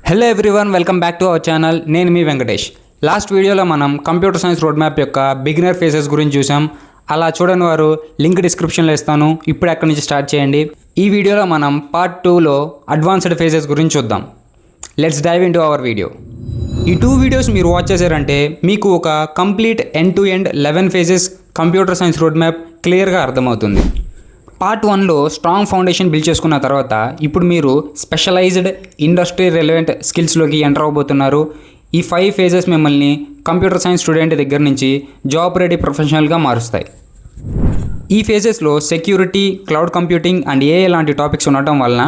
Hello everyone, welcome back to our channel. నేను మీ Venkatesh. Last వీడియోలో మనం కంప్యూటర్ సైన్స్ రోడ్ మ్యాప్ యొక్క బిగినర్ ఫేజెస్ గురించి చూసాం. అలా చూడని వారు లింక్ డిస్క్రిప్షన్లో ఇస్తాను. ఇప్పుడు అక్కడి నుంచి స్టార్ట్ చేయండి. ఈ వీడియోలో మనం పార్ట్ 2లో అడ్వాన్స్డ్ ఫేజెస్ గురించి చూద్దాం. Let's dive into our video. ఈ 2 వీడియోస్ మీరు వాచ్ చేశారంటే మీకు ఒక complete end to end 11 phases computer science road map క్లియర్గా అర్థమవుతుంది. పార్ట్ 1లో స్ట్రాంగ్ ఫౌండేషన్ బిల్డ్ చేసుకున్న తర్వాత ఇప్పుడు మీరు స్పెషలైజ్డ్ ఇండస్ట్రీ రెలవెంట్ స్కిల్స్లోకి ఎంటర్ అవబోతున్నారు. ఈ 5 ఫేజెస్ మిమ్మల్ని కంప్యూటర్ సైన్స్ స్టూడెంట్ దగ్గర నుంచి జాబ్ రెడీ ప్రొఫెషనల్గా మారుస్తాయి. ఈ ఫేజెస్లో security, cloud computing and AI లాంటి టాపిక్స్ ఉండటం వలన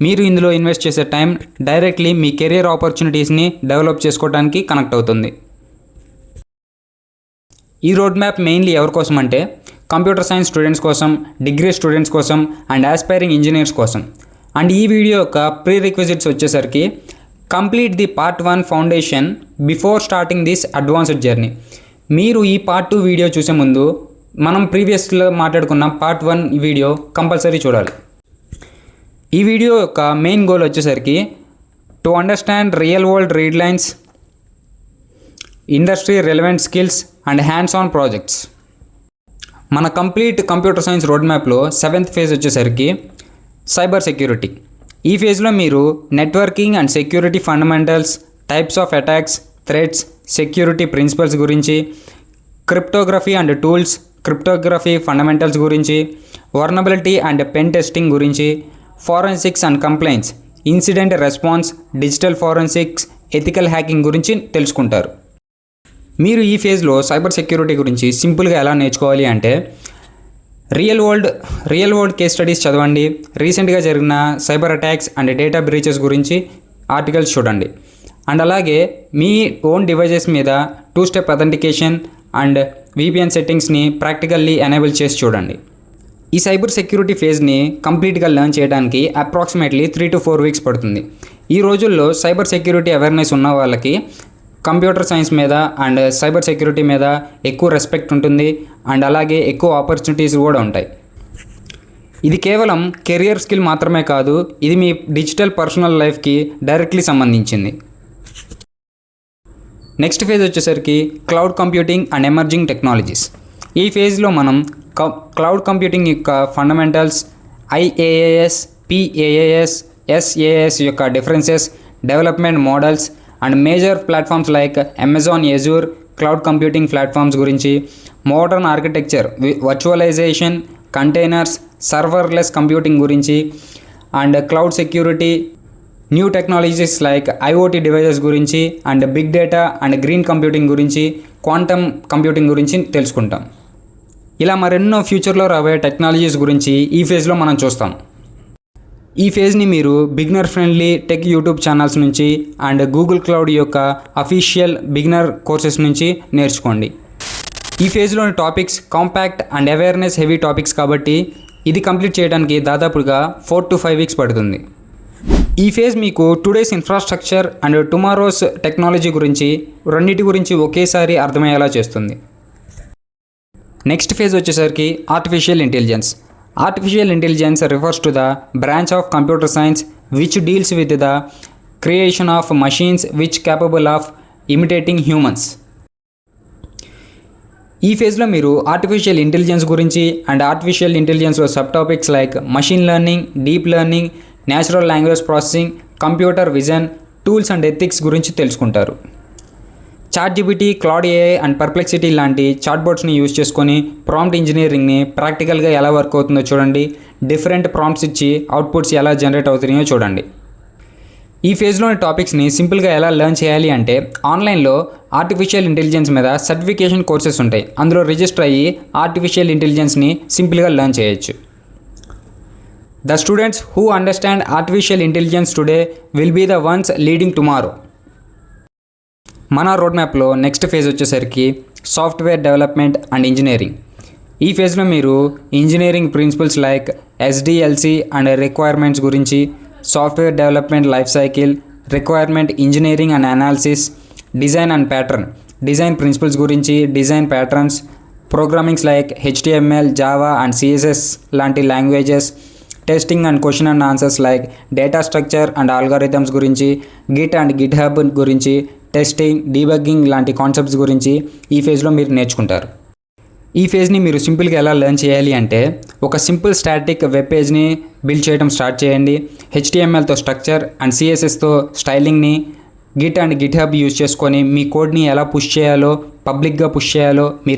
మీరు ఇందులో ఇన్వెస్ట్ చేసే టైం డైరెక్ట్లీ మీ కెరియర్ ఆపర్చునిటీస్ని డెవలప్ చేసుకోవడానికి కనెక్ట్ అవుతుంది. ఈ రోడ్ మ్యాప్ మెయిన్లీ ఎవరి కోసం అంటే కంప్యూటర్ సైన్స్ స్టూడెంట్స్ కోసం, డిగ్రీ స్టూడెంట్స్ కోసం అండ్ ఆస్పైరింగ్ ఇంజనీర్స్ కోసం. అండ్ ఈ వీడియో యొక్క ప్రీ రిక్విజిట్స్ వచ్చేసరికి complete the part 1 foundation before starting this advanced journey. మీరు ఈ పార్ట్ 2 వీడియో చూసే ముందు మనం ప్రీవియస్లో మాట్లాడుకున్న పార్ట్ 1 వీడియో కంపల్సరీ చూడాలి. ఈ వీడియో యొక్క మెయిన్ గోల్ వచ్చేసరికి to understand real world read lines, industry relevant skills and hands on projects. మన కంప్లీట్ కంప్యూటర్ సైన్స్ రోడ్ మ్యాప్లో 7th ఫేజ్ వచ్చేసరికి సైబర్ సెక్యూరిటీ. ఈ ఫేజ్లో మీరు networking and security fundamentals, types of attacks, threats, security principles గురించి, cryptography and tools, cryptography fundamentals గురించి, vulnerability and pen testing గురించి, forensics and complaints, incident response, digital forensics, ethical hacking గురించి తెలుసుకుంటారు. మీరు ఈ ఫేజ్లో సైబర్ సెక్యూరిటీ గురించి సింపుల్గా ఎలా నేర్చుకోవాలి అంటే రియల్ వరల్డ్ కేస్ స్టడీస్ చదవండి, రీసెంట్గా జరిగిన cyber attacks and data breaches గురించి ఆర్టికల్స్ చూడండి. అండ్ అలాగే మీ ఓన్ డివైజెస్ మీద 2 స్టెప్ అథెంటికేషన్ అండ్ VPN సెట్టింగ్స్ని ప్రాక్టికల్లీ ఎనేబుల్ చేసి చూడండి. ఈ సైబర్ సెక్యూరిటీ ఫేజ్ని కంప్లీట్గా లెర్న్ చేయడానికి అప్రాక్సిమేట్లీ 3 to 4 వీక్స్ పడుతుంది. ఈ రోజుల్లో సైబర్ సెక్యూరిటీ అవేర్నెస్ ఉన్న వాళ్ళకి కంప్యూటర్ సైన్స్ మీద అండ్ సైబర్ సెక్యూరిటీ మీద ఎక్కువ రెస్పెక్ట్ ఉంటుంది అండ్ అలాగే ఎక్కువ ఆపర్చునిటీస్ కూడా ఉంటాయి. ఇది కేవలం కెరియర్ స్కిల్ మాత్రమే కాదు, ఇది మీ డిజిటల్ పర్సనల్ లైఫ్కి డైరెక్ట్లీ సంబంధించింది. నెక్స్ట్ ఫేజ్ వచ్చేసరికి cloud computing and emerging technologies. ఈ ఫేజ్లో మనం క్లౌడ్ కంప్యూటింగ్ యొక్క ఫండమెంటల్స్, IaaS, PaaS, SaaS యొక్క differences, development models and major platforms like Amazon Azure cloud computing platforms గురించి, modern architecture, virtualisation, containers, serverless computing గురించి and cloud security, new technologies like IoT devices గురించి and big data and green computing గురించి, quantum computing గురించి తెలుసుకుంటాం. ఇలా మరెన్నో ఫ్యూచర్లో రాబోయే టెక్నాలజీస్ గురించి ఈ ఫేజ్లో మనం చూస్తాం. ఈ ఫేజ్ని మీరు beginner friendly tech YouTube channels నుంచి అండ్ గూగుల్ క్లౌడ్ యొక్క అఫీషియల్ బిగినర్ కోర్సెస్ నుంచి నేర్చుకోండి. ఈ ఫేజ్లోని topics compact and awareness heavy topics కాబట్టి ఇది కంప్లీట్ చేయడానికి దాదాపుగా 4 to 5 వీక్స్ పడుతుంది. ఈ ఫేజ్ మీకు today's infrastructure and tomorrow's technology గురించి రెండింటి గురించి ఒకేసారి అర్థమయ్యేలా చేస్తుంది. నెక్స్ట్ ఫేజ్ వచ్చేసరికి artificial intelligence. Artificial intelligence refers to the branch of computer science which deals with the creation of machines which capable of imitating humans. ఈ ఫేజ్లో మీరు ఆర్టిఫిషియల్ ఇంటెలిజెన్స్ గురించి అండ్ ఆర్టిఫిషియల్ ఇంటెలిజెన్స్లో sub topics like machine learning, deep learning, natural language processing, computer vision, tools and ethics గురించి తెలుసుకుంటారు. ChatGPT, Claude AI and Perplexity లాంటి చాట్బోట్స్ని use చేసుకొని ప్రాంప్ట్ ఇంజనీరింగ్ని ప్రాక్టికల్గా ఎలా వర్క్ అవుతుందో చూడండి. డిఫరెంట్ ప్రాంప్ట్స్ ఇచ్చి అవుట్పుట్స్ ఎలా జనరేట్ అవుతున్నాయో చూడండి. ఈ ఫేజ్లోని టాపిక్స్ని సింపుల్గా ఎలా లెర్న్ చేయాలి అంటే ఆన్లైన్లో ఆర్టిఫిషియల్ ఇంటెలిజెన్స్ మీద సర్టిఫికేషన్ కోర్సెస్ ఉంటాయి. అందులో రిజిస్టర్ అయ్యి ఆర్టిఫిషియల్ ఇంటెలిజెన్స్ని సింపుల్గా లెర్న్ చేయొచ్చు. The students who understand artificial intelligence today will be the ones leading tomorrow. మన రోడ్ మ్యాప్లో నెక్స్ట్ ఫేజ్ వచ్చేసరికి సాఫ్ట్వేర్ డెవలప్మెంట్ అండ్ ఇంజనీరింగ్. ఈ ఫేజ్లో మీరు engineering principles like SDLC and requirements గురించి, software development life cycle, requirement engineering and analysis, design and pattern, design principles గురించి, design patterns, programmings like HTML, Java and CSS లాంటి languages, testing and question and answers like data structure and algorithms గురించి, Git and Git hub గురించి, testing, debugging లాంటి concepts గురించి ఈ ఫేజ్లో మీరు నేర్చుకుంటారు. ఈ ఫేజ్ని మీరు సింపుల్గా ఎలా లెర్న్ చేయాలి అంటే, ఒక సింపుల్ స్టాటిక్ వెబ్ పేజ్ని బిల్డ్ చేయడం స్టార్ట్ చేయండి. HTMLతో స్ట్రక్చర్ అండ్ CSSతో స్టైలింగ్ని, git and GitHub use చేసుకొని మీ కోడ్ని ఎలా పుష్ చేయాలో, పబ్లిక్గా పుష్ చేయాలో, మీ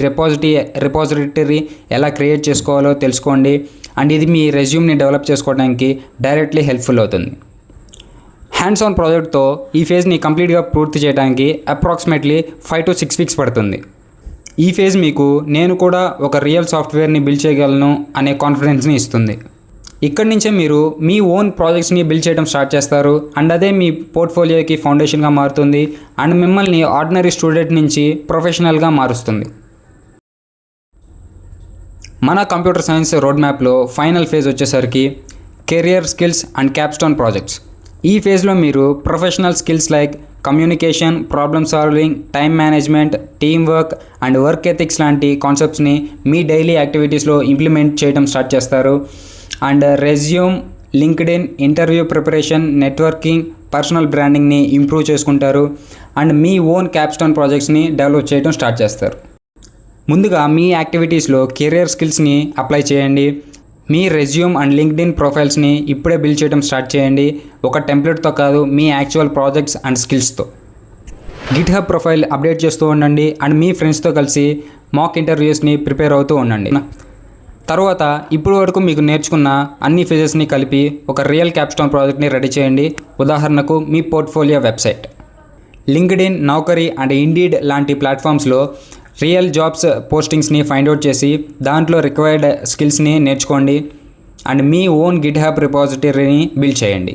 రిపాజిటరీ ఎలా క్రియేట్ చేసుకోవాలో తెలుసుకోండి. అండ్ ఇది మీ రెజ్యూమ్ని డెవలప్ చేసుకోవడానికి డైరెక్ట్లీ హెల్ప్ఫుల్ అవుతుంది. హ్యాండ్స్ ఆన్ ప్రాజెక్ట్తో ఈ ఫేజ్ని కంప్లీట్గా పూర్తి చేయడానికి అప్రాక్సిమేట్లీ 5 to 6 weeks పడుతుంది. ఈ ఫేజ్ మీకు నేను కూడా ఒక రియల్ సాఫ్ట్వేర్ని బిల్డ్ చేయగలను అనే కాన్ఫిడెన్స్ని ఇస్తుంది. ఇక్కడి నుంచే మీరు మీ ఓన్ ప్రాజెక్ట్స్ని బిల్డ్ చేయడం స్టార్ట్ చేస్తారు. అండ్ అదే మీ పోర్ట్ఫోలియోకి ఫౌండేషన్గా మారుతుంది అండ్ మిమ్మల్ని ఆర్డినరీ స్టూడెంట్ నుంచి ప్రొఫెషనల్గా మారుస్తుంది. మన కంప్యూటర్ సైన్స్ రోడ్ మ్యాప్లో ఫైనల్ ఫేజ్ వచ్చేసరికి career skills and capstone projects. ఈ ఫేజ్లో మీరు professional skills like communication, problem solving, time management, team work and work ethics లాంటి కాన్సెప్ట్స్ని మీ డైలీ యాక్టివిటీస్లో ఇంప్లిమెంట్ చేయడం స్టార్ట్ చేస్తారు. And resume, LinkedIn, interview preparation, networking, personal బ్రాండింగ్ని ఇంప్రూవ్ చేసుకుంటారు. అండ్ మీ ఓన్ క్యాప్స్టోన్ ప్రాజెక్ట్స్ని డెవలప్ చేయడం స్టార్ట్ చేస్తారు. ముందుగా మీ యాక్టివిటీస్లో కెరియర్ స్కిల్స్ని అప్లై చేయండి. మీ రెజ్యూమ్ అండ్ లింక్డ్ఇన్ ప్రొఫైల్స్ని ఇప్పుడే బిల్డ్ చేయడం స్టార్ట్ చేయండి. ఒక టెంప్లెట్తో కాదు, మీ యాక్చువల్ ప్రాజెక్ట్స్ అండ్ స్కిల్స్తో. గిట్ హబ్ ప్రొఫైల్ అప్డేట్ చేస్తూ ఉండండి అండ్ మీ ఫ్రెండ్స్తో కలిసి మాక్ ఇంటర్వ్యూస్ని ప్రిపేర్ అవుతూ ఉండండి. తర్వాత ఇప్పుడు వరకు మీకు నేర్చుకున్న అన్ని ఫేజెస్ని కలిపి ఒక రియల్ క్యాప్స్టోన్ ప్రాజెక్ట్ని రెడీ చేయండి. ఉదాహరణకు మీ portfolio website. LinkedIn, Naukri and Indeed లాంటి ప్లాట్ఫామ్స్లో రియల్ జాబ్స్ పోస్టింగ్స్ని ఫైండ్ అవుట్ చేసి దాంట్లో రిక్వైర్డ్ స్కిల్స్ని నేర్చుకోండి అండ్ మీ ఓన్ గిట్ హబ్ రిపాజిటరీని బిల్డ్ చేయండి.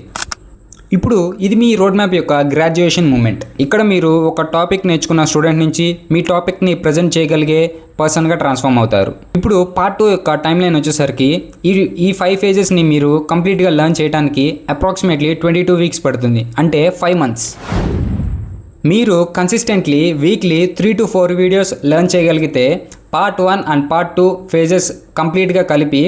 ఇప్పుడు ఇది మీ రోడ్ మ్యాప్ యొక్క గ్రాడ్యుయేషన్ మూమెంట్. ఇక్కడ మీరు ఒక టాపిక్ నేర్చుకున్న స్టూడెంట్ నుంచి మీ టాపిక్ని ప్రజెంట్ చేయగలిగే పర్సన్గా ట్రాన్స్ఫార్మ్ అవుతారు. ఇప్పుడు పార్ట్ 2 యొక్క టైం లైన్ వచ్చేసరికి ఈ 5 phases మీరు కంప్లీట్గా లెర్న్ చేయడానికి అప్రాక్సిమేట్లీ 22 weeks పడుతుంది, అంటే 5 months. మీరు consistently weekly 3 to 4 videos learn చేయగలిగితే పార్ట్ 1 అండ్ పార్ట్ 2 phases కంప్లీట్గా కలిపి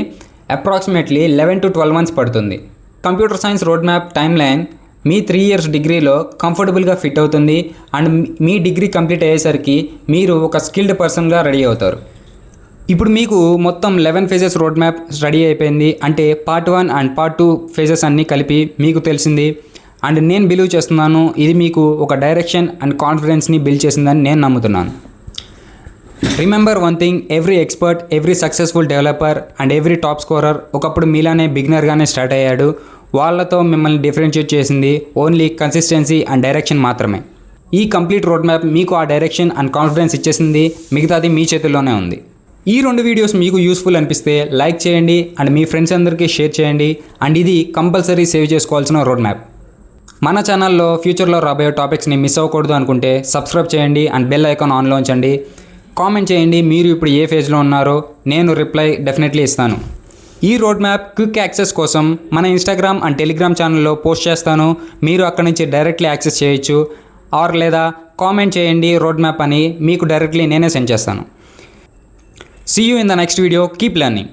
అప్రాక్సిమేట్లీ 11 to 12 months పడుతుంది. Computer science road map timeline మీ 3 years డిగ్రీలో కంఫర్టబుల్గా ఫిట్ అవుతుంది అండ్ మీ డిగ్రీ కంప్లీట్ అయ్యేసరికి మీరు ఒక స్కిల్డ్ పర్సన్గా రెడీ అవుతారు. ఇప్పుడు మీకు మొత్తం 11 phases రోడ్ మ్యాప్ రెడీ అయిపోయింది, అంటే పార్ట్ 1 అండ్ పార్ట్ 2 phases అన్నీ కలిపి మీకు తెలిసింది. అండ్ నేను బిలీవ్ చేస్తున్నాను ఇది మీకు ఒక డైరెక్షన్ అండ్ కాన్ఫిడెన్స్ని బిల్డ్ చేసిందని నేను నమ్ముతున్నాను. Remember one thing, every expert, every successful developer and every top scorer ఒకప్పుడు మీలానే బిగినర్గానే స్టార్ట్ అయ్యాడు. వాళ్ళతో మిమ్మల్ని డిఫరెన్షియేట్ చేసింది ఓన్లీ కన్సిస్టెన్సీ అండ్ డైరెక్షన్ మాత్రమే. ఈ కంప్లీట్ రోడ్ మ్యాప్ మీకు ఆ డైరెక్షన్ అండ్ కాన్ఫిడెన్స్ ఇచ్చేసింది, మిగతాది మీ చేతుల్లోనే ఉంది. ఈ 2 వీడియోస్ మీకు యూస్ఫుల్ అనిపిస్తే లైక్ చేయండి అండ్ మీ ఫ్రెండ్స్ అందరికీ షేర్ చేయండి. అండ్ ఇది కంపల్సరీ సేవ్ చేసుకోవాల్సిన రోడ్ మ్యాప్. మన ఛానల్లో ఫ్యూచర్లో రాబోయే టాపిక్స్ని మిస్ అవ్వకూడదు అనుకుంటే సబ్స్క్రైబ్ చేయండి అండ్ బెల్ ఐకాన్ ఆన్లో ఉంచండి. కామెంట్ చేయండి మీరు ఇప్పుడు ఏ ఫేజ్లో ఉన్నారో, నేను రిప్లై డెఫినెట్లీ ఇస్తాను. ఈ రోడ్ మ్యాప్ క్విక్ యాక్సెస్ కోసం మన ఇన్స్టాగ్రామ్ అండ్ టెలిగ్రామ్ ఛానల్లో పోస్ట్ చేస్తాను. మీరు అక్కడి నుంచి డైరెక్ట్లీ యాక్సెస్ చేయొచ్చు. లేదా కామెంట్ చేయండి రోడ్ మ్యాప్ అని, మీకు డైరెక్ట్లీ నేనే సెండ్ చేస్తాను. See you in the next video. Keep learning.